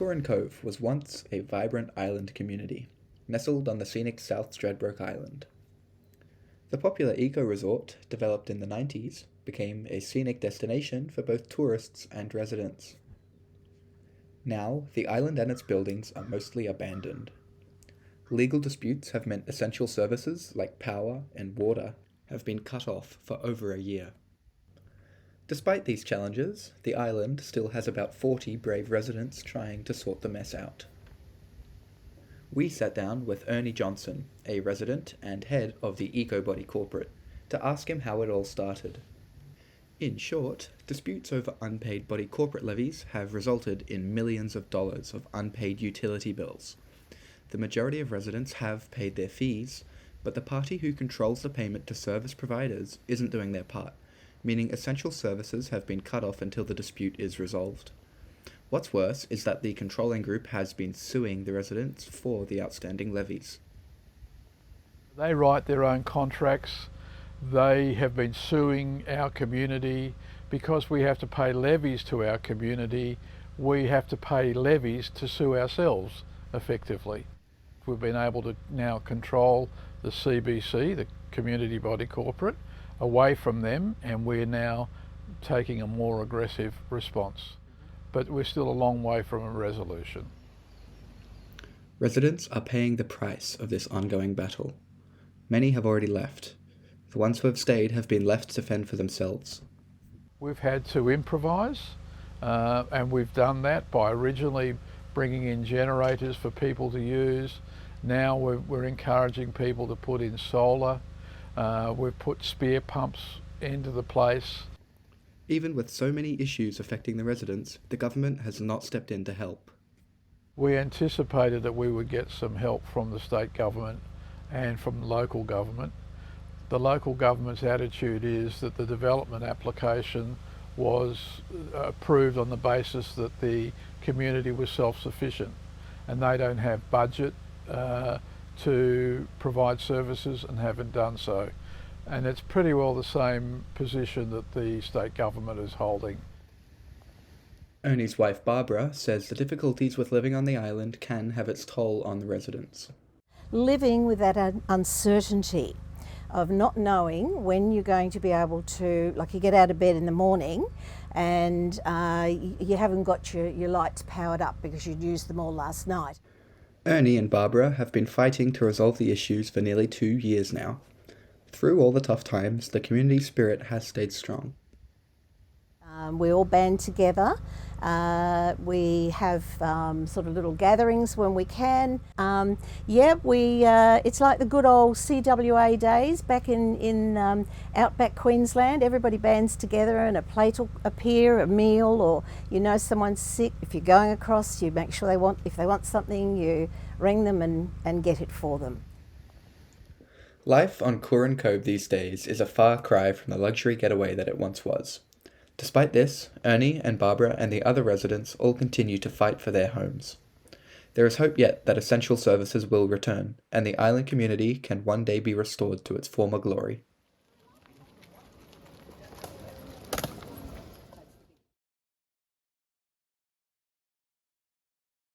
Couran Cove was once a vibrant island community, nestled on the scenic South Stradbroke Island. The popular eco-resort, developed in the 90s, became a scenic destination for both tourists and residents. Now, the island and its buildings are mostly abandoned. Legal disputes have meant essential services like power and water have been cut off for over a year. Despite these challenges, the island still has about 40 brave residents trying to sort the mess out. We sat down with Ernie Johnson, a resident and head of the EcoBody corporate, to ask him how it all started. In short, disputes over unpaid body corporate levies have resulted in millions of dollars of unpaid utility bills. The majority of residents have paid their fees, but the party who controls the payment to service providers isn't doing their part, meaning essential services have been cut off until the dispute is resolved. What's worse is that the controlling group has been suing the residents for the outstanding levies. They write their own contracts. They have been suing our community. Because we have to pay levies to our community, we have to pay levies to sue ourselves effectively. We've been able to now control the CBC, the Community Body Corporate, away from them, and we're now taking a more aggressive response. But we're still a long way from a resolution. Residents are paying the price of this ongoing battle. Many have already left. The ones who have stayed have been left to fend for themselves. We've had to improvise, and we've done that by originally bringing in generators for people to use. Now we're encouraging people to put in solar. We've put spear pumps into the place. Even with so many issues affecting the residents, the government has not stepped in to help. We anticipated that we would get some help from the state government and from local government. The local government's attitude is that the development application was approved on the basis that the community was self-sufficient, and they don't have budget to provide services and haven't done so. And it's pretty well the same position that the state government is holding. Ernie's wife Barbara says the difficulties with living on the island can have its toll on the residents. Living with that uncertainty of not knowing when you're going to be able to, like you get out of bed in the morning and you haven't got your lights powered up because you'd used them all last night. Ernie and Barbara have been fighting to resolve the issues for nearly 2 years now. Through all the tough times, the community spirit has stayed strong. We all band together. We have sort of little gatherings when we can. It's like the good old CWA days back in outback Queensland. Everybody bands together and a plate will appear, a meal, or someone's sick. If you're going across, you make sure if they want something, you ring them and get it for them. Life on Couran Cove these days is a far cry from the luxury getaway that it once was. Despite this, Ernie and Barbara and the other residents all continue to fight for their homes. There is hope yet that essential services will return, and the island community can one day be restored to its former glory.